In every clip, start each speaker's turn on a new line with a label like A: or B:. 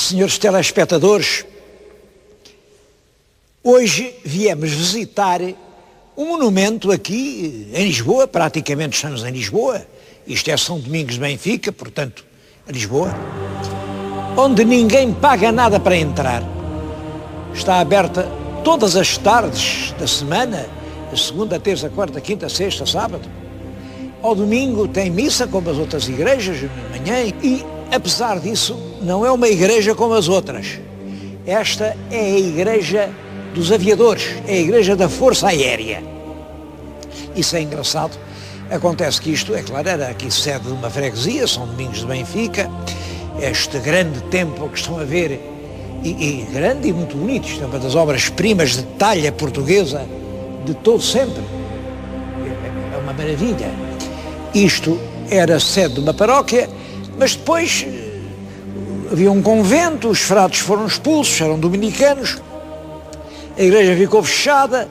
A: Senhores telespectadores, hoje viemos visitar um monumento aqui em Lisboa, praticamente estamos em Lisboa, isto é São Domingos de Benfica, portanto, Lisboa, onde ninguém paga nada para entrar. Está aberta todas as tardes da semana, segunda, terça, quarta, quinta, sexta, sábado. Ao domingo tem missa como as outras igrejas, de manhã, e apesar disso não é uma igreja como as outras. Esta é a igreja dos aviadores, é a igreja da Força Aérea. Isso é engraçado. Acontece que isto, é claro, era aqui sede de uma freguesia, São Domingos de Benfica, este grande templo que estão a ver, e grande e muito bonito, isto é uma das obras-primas de talha portuguesa de todo sempre. É uma maravilha. Isto era sede de uma paróquia, mas depois havia um convento, os frades foram expulsos, eram dominicanos, a igreja ficou fechada,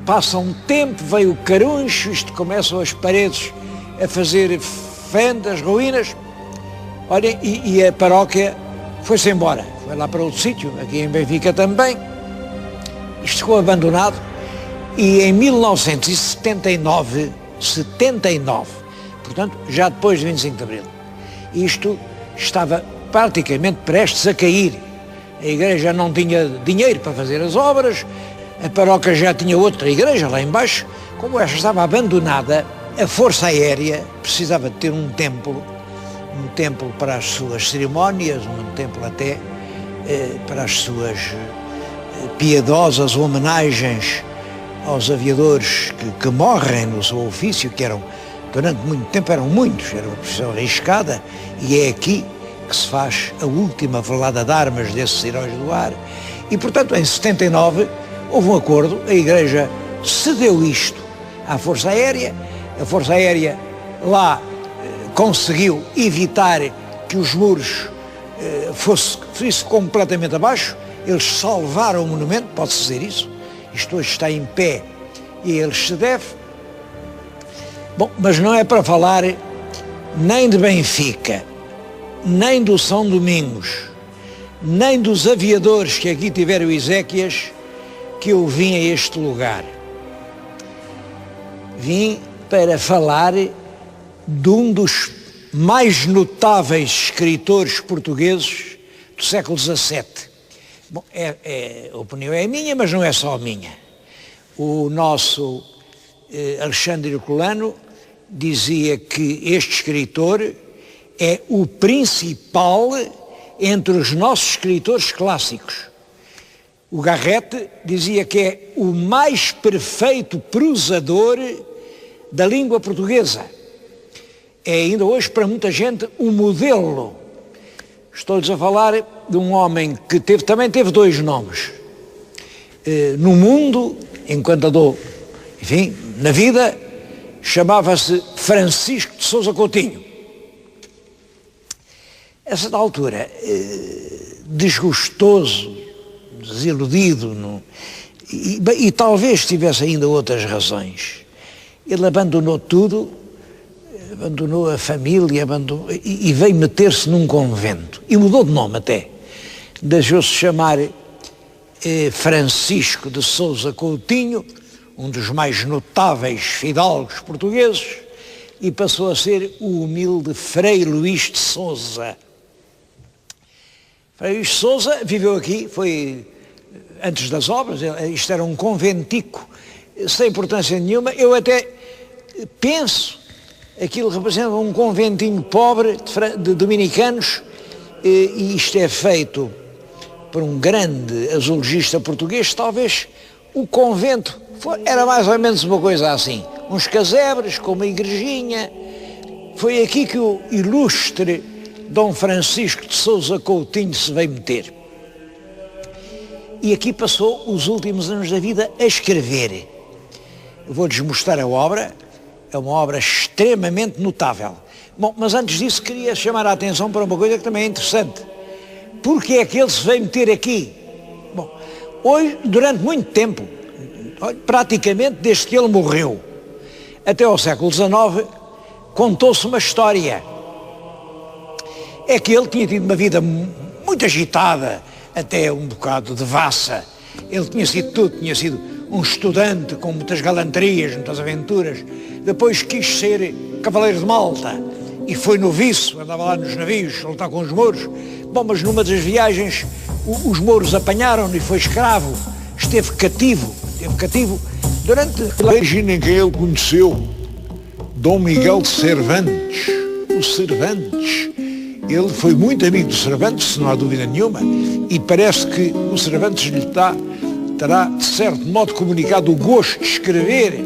A: passa um tempo, veio o caruncho, isto começam as paredes a fazer fendas, ruínas, olhem, e a paróquia foi-se embora, foi lá para outro sítio, aqui em Benfica também, isto ficou abandonado, e em 1979, portanto, já depois de 25 de Abril, isto estava praticamente prestes a cair. A igreja não tinha dinheiro para fazer as obras, a paróquia já tinha outra igreja lá embaixo. Como esta estava abandonada, a Força Aérea precisava de ter um templo para as suas cerimónias, um templo até para as suas piedosas homenagens aos aviadores que morrem no seu ofício, que eram, durante muito tempo, eram muitos, era uma profissão arriscada, e é aqui que se faz a última velada de armas desses heróis do ar. E, portanto, em 79, houve um acordo, a Igreja cedeu isto à Força Aérea, a Força Aérea lá conseguiu evitar que os muros fosse completamente abaixo, eles salvaram o monumento, pode-se dizer isso, isto hoje está em pé e a eles se deve. Bom, mas não é para falar nem de Benfica, nem do São Domingos, nem dos aviadores que aqui tiveram Ezequias, que eu vim a este lugar. Vim para falar de um dos mais notáveis escritores portugueses do século XVII. Bom, a opinião é minha, mas não é só minha. O nosso Alexandre Herculano dizia que este escritor é o principal entre os nossos escritores clássicos. O Garrett dizia que é o mais perfeito prosador da língua portuguesa. É ainda hoje para muita gente um modelo. Estou-lhes a falar de um homem que também teve dois nomes. No mundo, enquanto andou, enfim, na vida, chamava-se Francisco de Sousa Coutinho. A certa altura, desgostoso, desiludido, e talvez tivesse ainda outras razões, ele abandonou tudo, abandonou a família, e veio meter-se num convento, e mudou de nome até, deixou-se chamar Francisco de Sousa Coutinho, um dos mais notáveis fidalgos portugueses, e passou a ser o humilde Frei Luís de Sousa. Frei Luís de Sousa viveu aqui, foi antes das obras, isto era um conventico sem importância nenhuma, eu até penso, aquilo representa um conventinho pobre de dominicanos, e isto é feito por um grande azulejista português, talvez o convento era mais ou menos uma coisa assim, uns casebres com uma igrejinha. Foi aqui que o ilustre Dom Francisco de Sousa Coutinho se veio meter. E aqui passou os últimos anos da vida a escrever. Eu vou-lhes mostrar a obra, é uma obra extremamente notável. Bom, mas antes disso queria chamar a atenção para uma coisa que também é interessante. Porque é que ele se veio meter aqui? Bom, hoje, durante muito tempo, praticamente desde que ele morreu, até ao século XIX, contou-se uma história. É que ele tinha tido uma vida muito muito agitada, até um bocado devassa. Ele tinha sido tudo, tinha sido um estudante com muitas galanterias, muitas aventuras. Depois quis ser cavaleiro de Malta e foi noviço, andava lá nos navios a lutar com os mouros. Bom, mas numa das viagens os mouros apanharam-no e foi escravo, esteve cativo durante...
B: Imaginem quem ele conheceu, Dom Miguel de Cervantes, o Cervantes. Ele foi muito amigo do Cervantes, não há dúvida nenhuma, e parece que o Cervantes lhe terá, de certo modo, comunicado o gosto de escrever.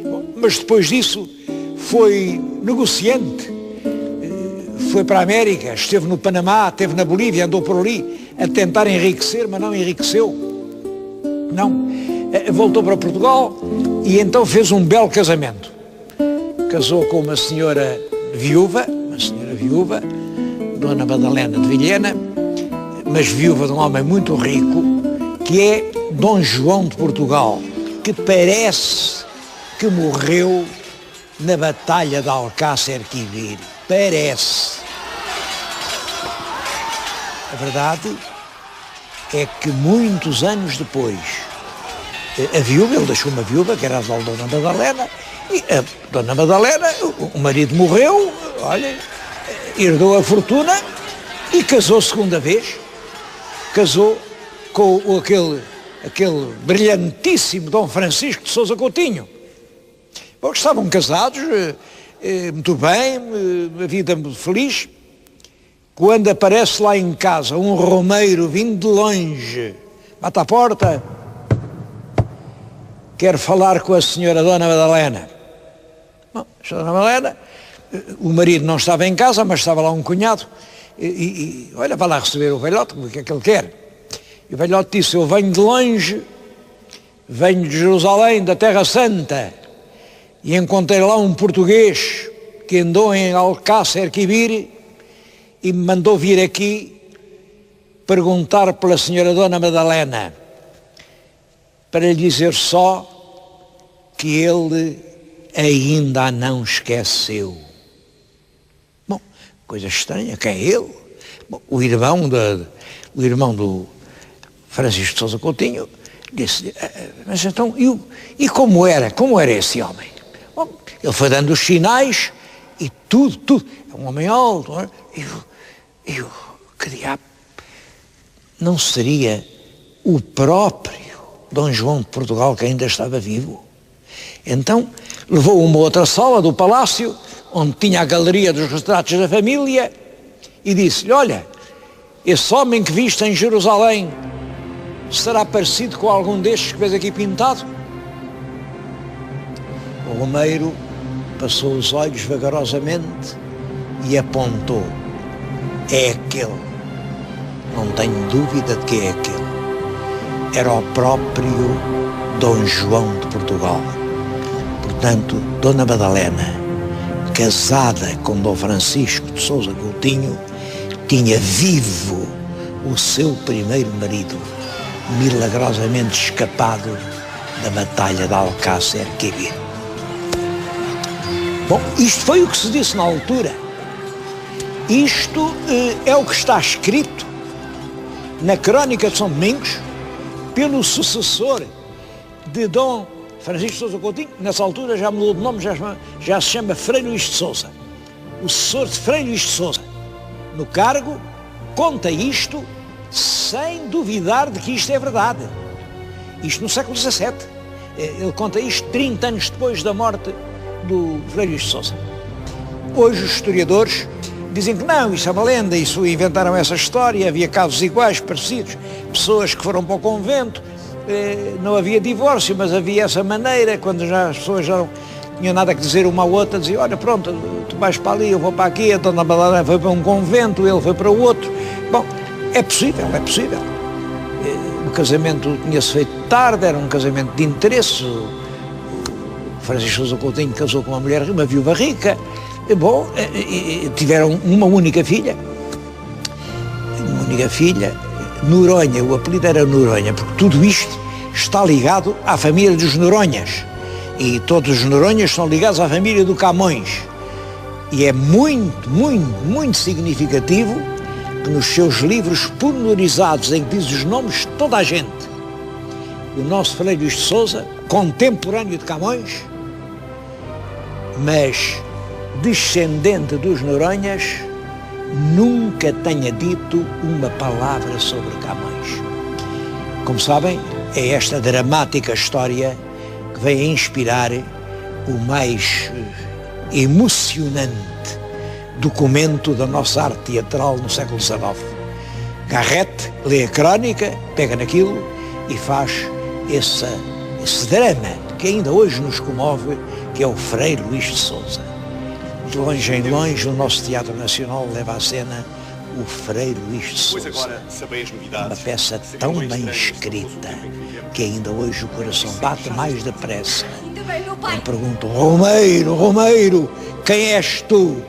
B: Bom, mas depois disso foi negociante, foi para a América, esteve no Panamá, esteve na Bolívia, andou por ali a tentar enriquecer, mas não enriqueceu. Não. Voltou para Portugal e então fez um belo casamento. Casou com uma senhora viúva, Dona Madalena de Vilhena, mas viúva de um homem muito rico, que é Dom João de Portugal, que parece que morreu na Batalha de Alcácer Quibir. Parece. A verdade é que muitos anos depois, a viúva, ele deixou uma viúva, que era a Dona Madalena, e a Dona Madalena, o marido morreu, olha, herdou a fortuna e casou segunda vez, casou com aquele brilhantíssimo Dom Francisco de Sousa Coutinho. Bom, estavam casados, muito bem, a vida feliz, quando aparece lá em casa um romeiro vindo de longe, bate à porta, quer falar com a senhora Dona Madalena. Bom, a Dona Madalena, o marido não estava em casa, mas estava lá um cunhado, e olha, vai lá receber o velhote, o que é que ele quer? E o velhote disse, eu venho de longe, venho de Jerusalém, da Terra Santa, e encontrei lá um português que andou em Alcácer Quibir e me mandou vir aqui perguntar pela senhora Dona Madalena, para lhe dizer só que ele ainda a não esqueceu. Bom, coisa estranha, quem é ele? Bom, o irmão do Francisco de Sousa Coutinho disse, mas então, e como era esse homem? Bom, ele foi dando os sinais e tudo, é um homem alto, não é? E que diabo, não seria o próprio Dom João de Portugal que ainda estava vivo? Então levou uma outra sala do palácio, onde tinha a galeria dos retratos da família, e disse-lhe, olha, esse homem que viste em Jerusalém será parecido com algum destes que vês aqui pintado? O romeiro passou os olhos vagarosamente e apontou, é aquele, não tenho dúvida de que é aquele. Era o próprio Dom João de Portugal. Portanto, Dona Madalena, casada com Dom Francisco de Sousa Coutinho, tinha vivo o seu primeiro marido, milagrosamente escapado da Batalha de Alcácer Quibir. Bom, isto foi o que se disse na altura. Isto é o que está escrito na Crónica de São Domingos pelo sucessor de Dom Francisco de Sousa Coutinho. Nessa altura já mudou de nome, já se chama Frei Luís de Sousa. O sucessor de Frei Luís de Sousa, no cargo, conta isto sem duvidar de que isto é verdade. Isto no século XVII. Ele conta isto 30 anos depois da morte do Frei Luís de Sousa. Hoje os historiadores dizem que não, isso é uma lenda, isso inventaram essa história, havia casos iguais, parecidos, pessoas que foram para o convento, não havia divórcio, mas havia essa maneira, quando já as pessoas já não tinham nada que dizer uma à outra, diziam, olha, pronto, tu vais para ali, eu vou para aqui, a Dona Madalena foi para um convento, ele foi para o outro. Bom, é possível. O casamento tinha-se feito tarde, era um casamento de interesse. O Francisco Sousa Coutinho casou com uma viúva rica. Bom, tiveram uma única filha, Noronha, o apelido era Noronha, porque tudo isto está ligado à família dos Noronhas, e todos os Noronhas são ligados à família do Camões, e é muito significativo que
A: que nos seus livros pormenorizados em que diz os nomes de toda a gente, o nosso Frei Luís de Sousa, contemporâneo de Camões, mas descendente dos Noronhas, nunca tenha dito uma palavra sobre Camões. Como sabem, é esta dramática história que vem a inspirar o mais emocionante documento da nossa arte teatral no século XIX. Garrett lê a crónica, pega naquilo e faz esse drama que ainda hoje nos comove, que é o Frei Luís de Sousa. De longe em longe, o nosso Teatro Nacional leva à cena o Frei Luís de Sousa. Uma peça tão bem escrita que ainda hoje o coração bate mais depressa. Me perguntam, Romeiro, Romeiro, quem és tu?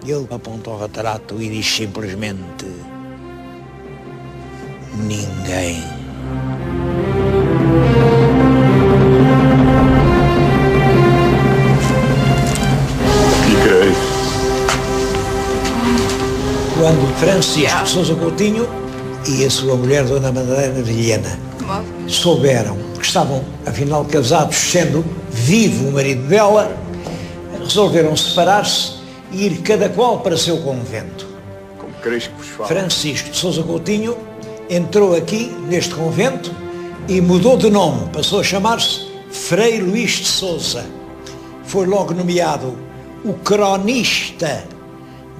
A: E ele aponta ao retrato e diz simplesmente, ninguém. Quando Francisco de Sousa Coutinho e a sua mulher, Dona Madalena Vilhena, souberam que estavam, afinal, casados, sendo vivo o marido dela, resolveram separar-se e ir cada qual para seu convento.
C: Como quereis que vos fale.
A: Francisco de Sousa Coutinho entrou aqui, neste convento, e mudou de nome, passou a chamar-se Frei Luís de Sousa. Foi logo nomeado o cronista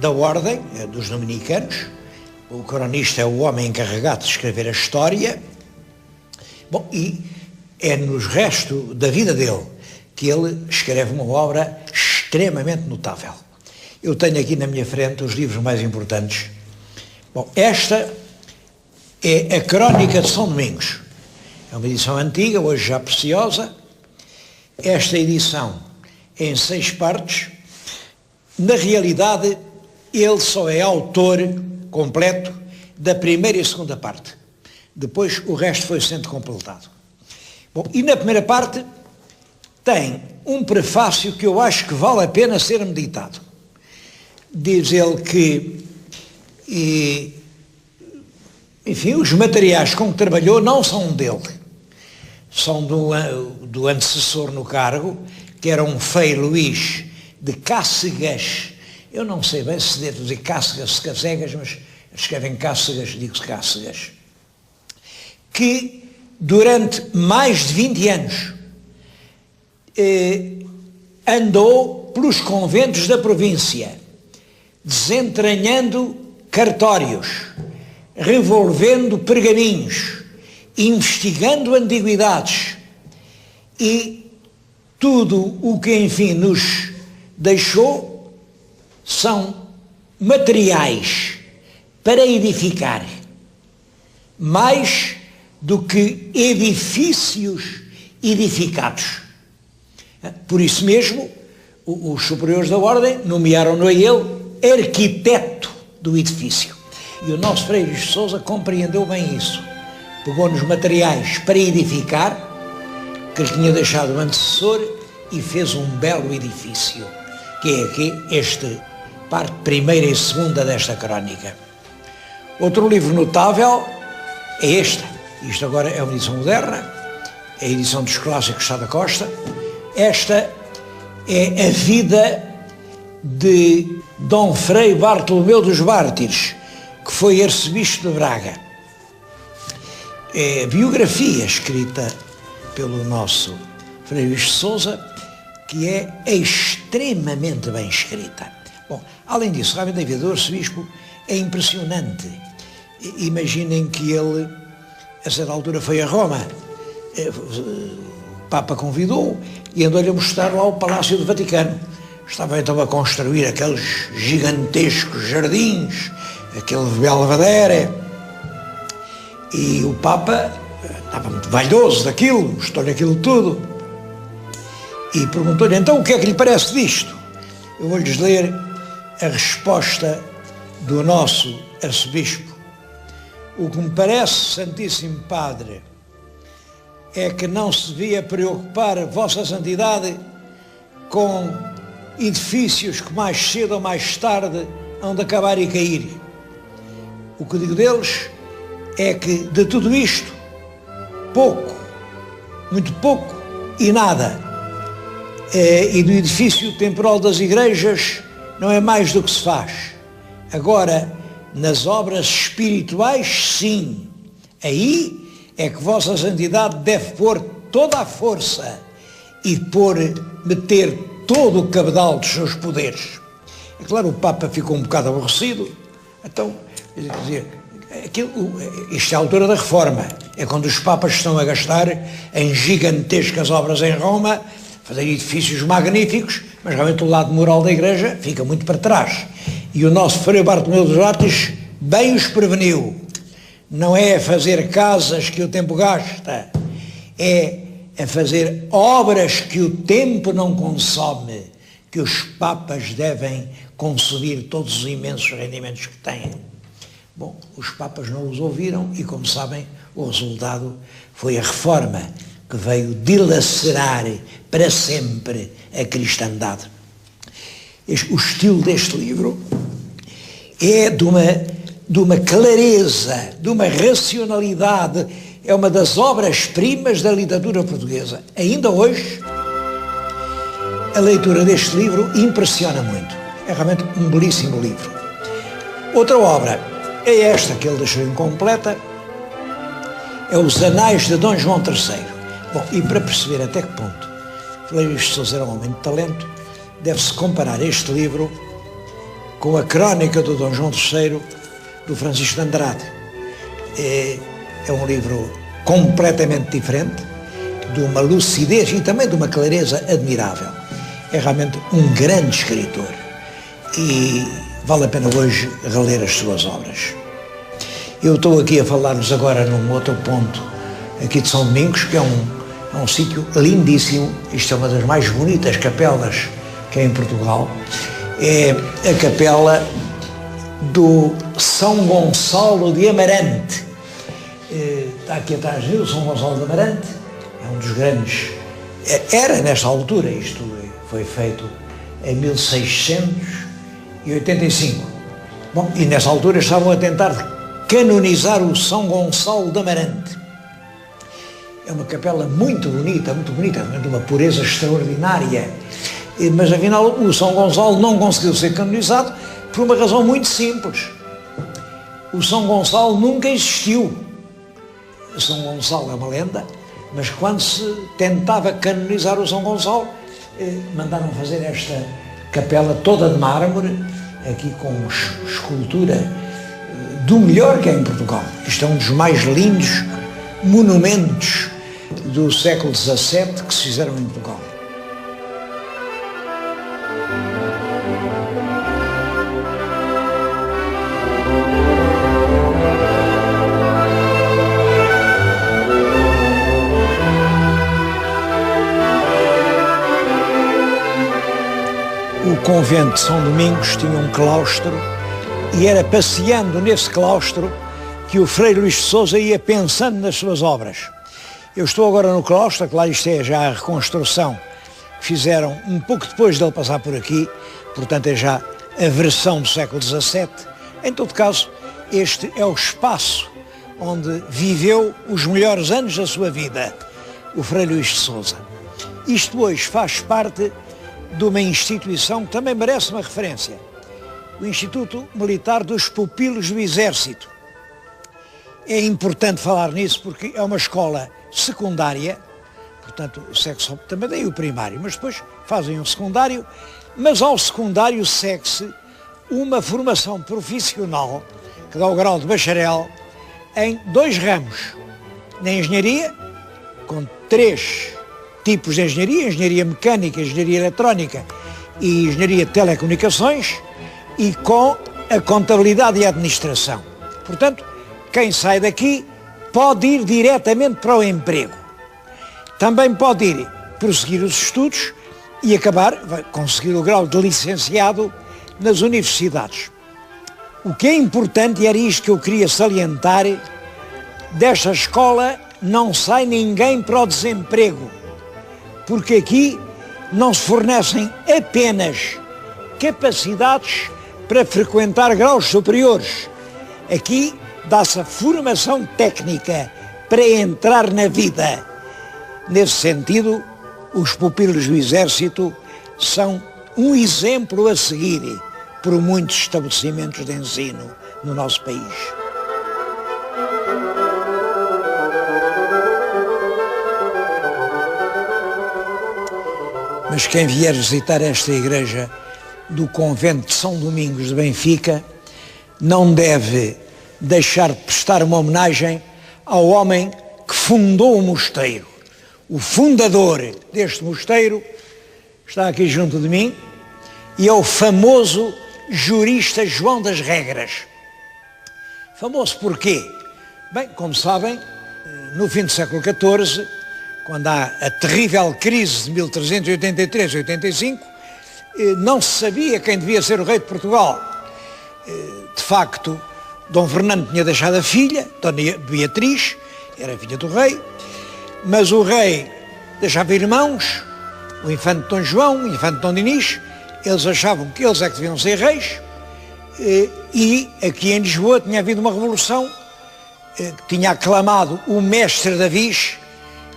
A: da Ordem dos Dominicanos. O cronista é o homem encarregado de escrever a história. Bom, e é nos restos da vida dele que ele escreve uma obra extremamente notável. Eu tenho aqui na minha frente os livros mais importantes. Bom, esta é a Crónica de São Domingos. É uma edição antiga, hoje já preciosa. Esta edição é em 6 partes. Na realidade, ele só é autor completo da primeira e segunda parte. Depois o resto foi sendo completado. Bom, e na primeira parte tem um prefácio que eu acho que vale a pena ser meditado. Diz ele que, enfim, os materiais com que trabalhou não são dele, são do antecessor no cargo, que era um Frei Luís de Cácegas. Eu não sei bem se devo dizer Cácegas, se Casegas, mas escrevem Cácegas, digo-se Cácegas, que durante mais de 20 anos andou pelos conventos da província, desentranhando cartórios, revolvendo pergaminhos, investigando antiguidades e tudo o que, enfim, nos deixou são materiais para edificar, mais do que edifícios edificados. Por isso mesmo, os superiores da Ordem nomearam-no a ele arquiteto do edifício. E o nosso Frei Luís de Sousa compreendeu bem isso. Pegou nos materiais para edificar, que lhe tinha deixado o antecessor, e fez um belo edifício, que é aqui este parte primeira e segunda desta crónica. Outro livro notável é este. Isto agora é uma edição moderna, é a edição dos clássicos Sá da Costa. Esta é a vida de Dom Frei Bartolomeu dos Mártires, que foi arcebispo de Braga. É a biografia escrita pelo nosso Frei Luís de Sousa, que é extremamente bem escrita. Bom, além disso, realmente a vida do arcebispo é impressionante. Imaginem que ele, a certa altura, foi a Roma. O Papa convidou e andou-lhe a mostrar lá o Palácio do Vaticano. Estava então a construir aqueles gigantescos jardins, aquele Belvedere, e o Papa estava muito vaidoso daquilo, mostrou-lhe aquilo tudo, e perguntou-lhe, então, o que é que lhe parece disto? Eu vou-lhes ler a resposta do nosso arcebispo. O que me parece, Santíssimo Padre, é que não se devia preocupar Vossa Santidade com edifícios que mais cedo ou mais tarde hão de acabar e cair. O que digo deles é que de tudo isto, pouco, muito pouco e nada. E do edifício temporal das igrejas não é mais do que se faz. Agora, nas obras espirituais, sim. Aí é que Vossa Santidade deve pôr toda a força e meter todo o cabedal dos seus poderes. É claro, o Papa ficou um bocado aborrecido, então, quer dizer, isto é a altura da reforma, é quando os Papas estão a gastar em gigantescas obras em Roma, fazer edifícios magníficos, mas realmente o lado moral da Igreja fica muito para trás. E o nosso Frei Bartolomeu dos Hortis bem os preveniu. Não é a fazer casas que o tempo gasta, é a fazer obras que o tempo não consome, que os Papas devem consumir todos os imensos rendimentos que têm. Bom, os Papas não os ouviram e, como sabem, o resultado foi a reforma que veio dilacerar para sempre a cristandade. O estilo deste livro é de uma clareza, de uma racionalidade, é uma das obras-primas da literatura portuguesa. Ainda hoje, a leitura deste livro impressiona muito. É realmente um belíssimo livro. Outra obra é esta que ele deixou incompleta, é Os Anais de Dom João III. Bom, e para perceber até que ponto Frei Luís de Sousa era um homem de talento, deve-se comparar este livro com a Crónica do Dom João III, do Francisco de Andrade. É um livro completamente diferente, de uma lucidez e também de uma clareza admirável. É realmente um grande escritor e vale a pena hoje reler as suas obras. Eu estou aqui a falar-vos agora num outro ponto aqui de São Domingos, que é um sítio lindíssimo. Isto é uma das mais bonitas capelas que é em Portugal. É a capela do São Gonçalo de Amarante. Está aqui atrás de mim o São Gonçalo de Amarante, é um dos grandes, era nesta altura, isto foi feito em 1685. Bom, e nessa altura estavam a tentar canonizar o São Gonçalo de Amarante. É uma capela muito bonita, de uma pureza extraordinária, mas afinal o São Gonçalo não conseguiu ser canonizado por uma razão muito simples. O São Gonçalo nunca existiu. São Gonçalo é uma lenda, mas quando se tentava canonizar o São Gonçalo, mandaram fazer esta capela toda de mármore, aqui com escultura do melhor que é em Portugal. Isto é um dos mais lindos monumentos do século XVII que se fizeram em Portugal. O convento de São Domingos tinha um claustro e era passeando nesse claustro que o Frei Luís de Sousa ia pensando nas suas obras. Eu estou agora no claustro, claro, isto é já a reconstrução que fizeram um pouco depois dele passar por aqui, portanto é já a versão do século XVII. Em todo caso, este é o espaço onde viveu os melhores anos da sua vida, o Frei Luís de Sousa. Isto hoje faz parte de uma instituição que também merece uma referência, o Instituto Militar dos Pupilos do Exército. É importante falar nisso porque é uma escola secundária, portanto o sexo também daí o primário, mas depois fazem um secundário, mas ao secundário segue-se uma formação profissional que dá o grau de bacharel em 2 ramos, na engenharia, com 3 tipos de engenharia: engenharia mecânica, engenharia eletrónica e engenharia de telecomunicações, e com a contabilidade e a administração. Portanto, quem sai daqui pode ir diretamente para o emprego. Também pode ir prosseguir os estudos e vai conseguir o grau de licenciado nas universidades. O que é importante, e era isto que eu queria salientar, desta escola não sai ninguém para o desemprego, porque aqui não se fornecem apenas capacidades para frequentar graus superiores, Aqui dá-se a formação técnica para entrar na vida. Nesse sentido, os pupilos do Exército são um exemplo a seguir por muitos estabelecimentos de ensino no nosso país. Mas quem vier visitar esta igreja do convento de São Domingos de Benfica não deve deixar de prestar uma homenagem ao homem que fundou o mosteiro. O fundador deste mosteiro está aqui junto de mim e é o famoso jurista João das Regras. Famoso porquê? Bem, como sabem, no fim do século XIV, quando há a terrível crise de 1383 e 85, não se sabia quem devia ser o rei de Portugal. De facto, Dom Fernando tinha deixado a filha, Dona Beatriz, era filha do rei, mas o rei deixava irmãos, o infante Dom João, o infante Dom Dinis, eles achavam que eles é que deviam ser reis, e aqui em Lisboa tinha havido uma revolução que tinha aclamado o mestre Davis,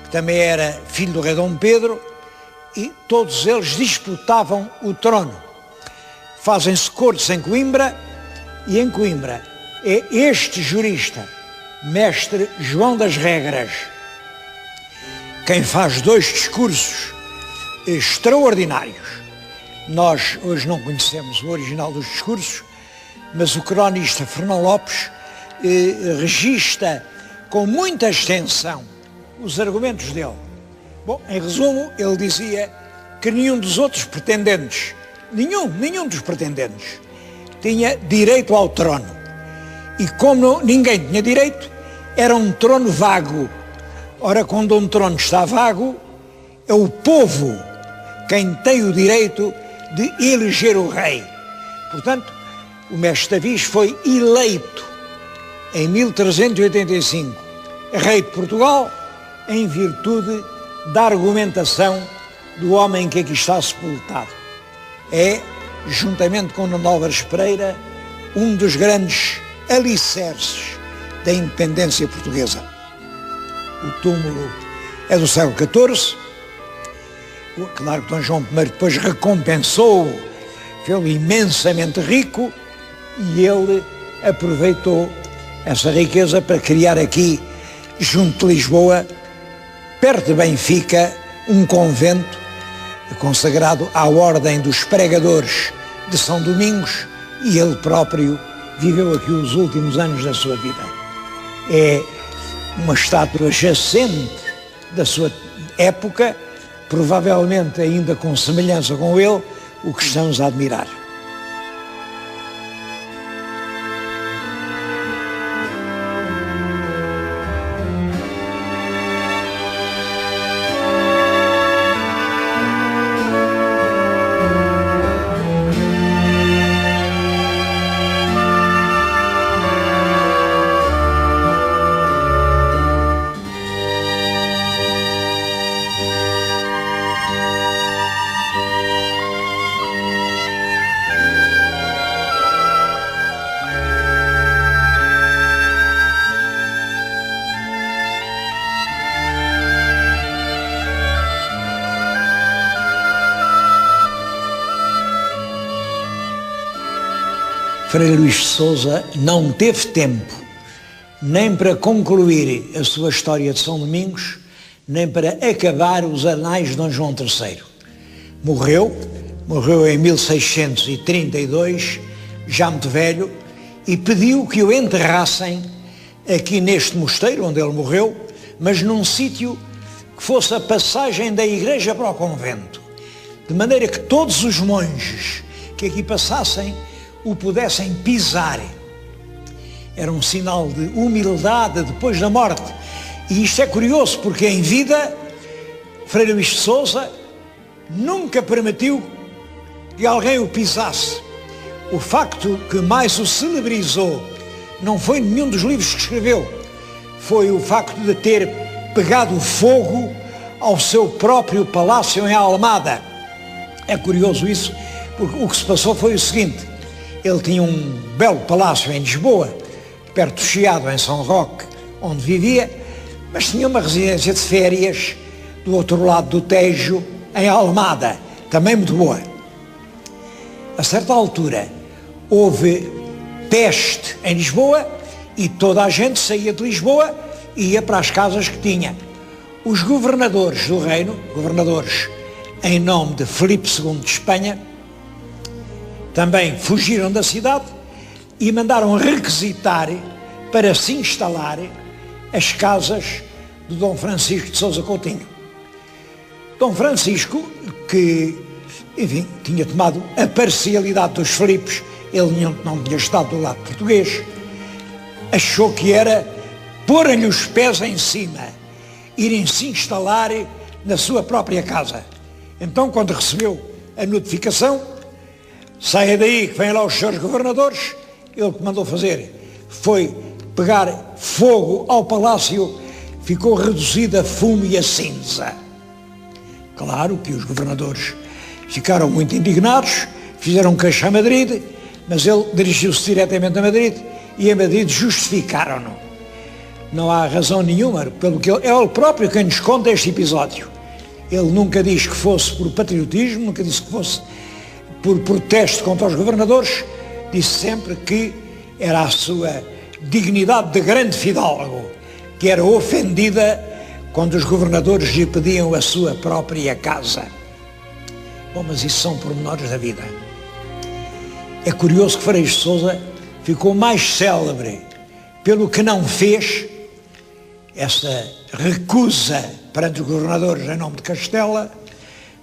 A: que também era filho do rei Dom Pedro, e todos eles disputavam o trono. Fazem-se cortes em Coimbra, e em Coimbra é este jurista, mestre João das Regras, quem faz dois discursos extraordinários. Nós hoje não conhecemos o original dos discursos, mas o cronista Fernão Lopes registra com muita extensão os argumentos dele. Bom, em resumo, ele dizia que nenhum dos outros pretendentes, nenhum dos pretendentes, tinha direito ao trono. E como ninguém tinha direito, era um trono vago. Ora, quando um trono está vago, é o povo quem tem o direito de eleger o rei. Portanto, o mestre Davis foi eleito em 1385 rei de Portugal em virtude da argumentação do homem que aqui está sepultado. É, juntamente com Nuno Álvares Pereira, um dos grandes alicerces da independência portuguesa. O túmulo é do século XIV. Claro que Dom João I depois recompensou-o, fez-o imensamente rico, e ele aproveitou essa riqueza para criar aqui, junto de Lisboa, perto de Benfica, um convento consagrado à Ordem dos Pregadores de São Domingos, e ele próprio viveu aqui os últimos anos da sua vida. É uma estátua jacente da sua época, provavelmente ainda com semelhança com ele, o que estamos a admirar. Frei Luís de Sousa não teve tempo nem para concluir a sua história de São Domingos, nem para acabar os anais de Dom João III. Morreu em 1632, já muito velho, e pediu que o enterrassem aqui neste mosteiro onde ele morreu, mas num sítio que fosse a passagem da igreja para o convento, de maneira que todos os monges que aqui passassem o pudessem pisar. Era um sinal de humildade depois da morte. E isto é curioso, porque em vida, Frei Luís de Sousa nunca permitiu que alguém o pisasse. O facto que mais o celebrizou não foi nenhum dos livros que escreveu, foi o facto de ter pegado fogo ao seu próprio palácio em Almada. É curioso isso, porque o que se passou foi o seguinte: ele tinha um belo palácio em Lisboa, perto do Chiado, em São Roque, onde vivia, mas tinha uma residência de férias do outro lado do Tejo, em Almada, também muito boa. A certa altura houve peste em Lisboa e toda a gente saía de Lisboa e ia para as casas que tinha. Os governadores do reino, governadores em nome de Filipe II de Espanha, também fugiram da cidade e mandaram requisitar para se instalar as casas de Dom Francisco de Sousa Coutinho. Dom Francisco, que, enfim, tinha tomado a parcialidade dos Filipes, ele não tinha estado do lado português, achou que era pôr-lhe os pés em cima, irem se instalar na sua própria casa. Então, quando recebeu a notificação, saia daí que vêm lá os senhores governadores, ele que mandou fazer foi pegar fogo ao palácio, ficou reduzido a fumo e a cinza. Claro que os governadores ficaram muito indignados, fizeram queixa a Madrid, mas ele dirigiu-se diretamente a Madrid e em Madrid justificaram-no. Não há razão nenhuma, pelo que é ele próprio quem nos conta este episódio. Ele nunca diz que fosse por patriotismo, nunca disse que fosse por protesto contra os governadores, disse sempre que era a sua dignidade de grande fidalgo, que era ofendida quando os governadores lhe pediam a sua própria casa. Bom, mas isso são pormenores da vida. É curioso que Freixo de Sousa ficou mais célebre pelo que não fez, essa recusa perante os governadores em nome de Castela,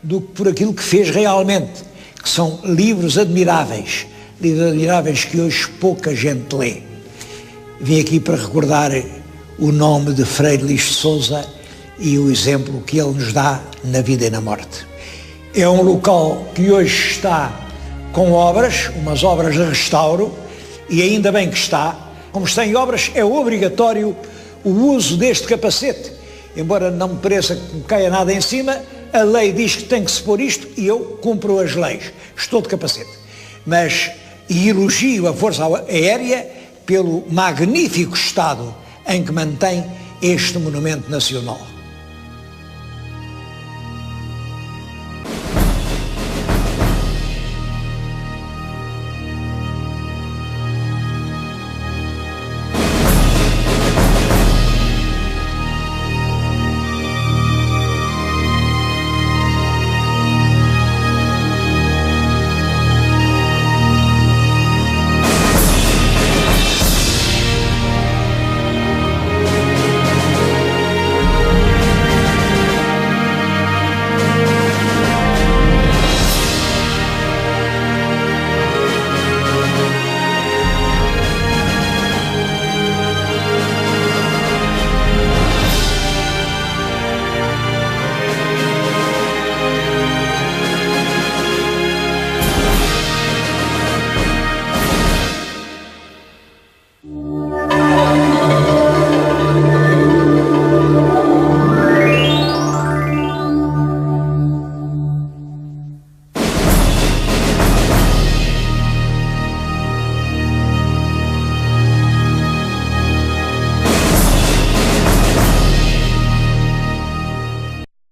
A: do que por aquilo que fez realmente, que são livros admiráveis que hoje pouca gente lê. Vim aqui para recordar o nome de Frei Lix de Sousa e o exemplo que ele nos dá na vida e na morte. É um local que hoje está com obras, umas obras de restauro, e ainda bem que está. Como está em obras, é obrigatório o uso deste capacete. Embora não me pareça que me caia nada em cima, a lei diz que tem que se pôr isto e eu cumpro as leis. Estou de capacete. Mas elogio a Força Aérea pelo magnífico estado em que mantém este monumento nacional.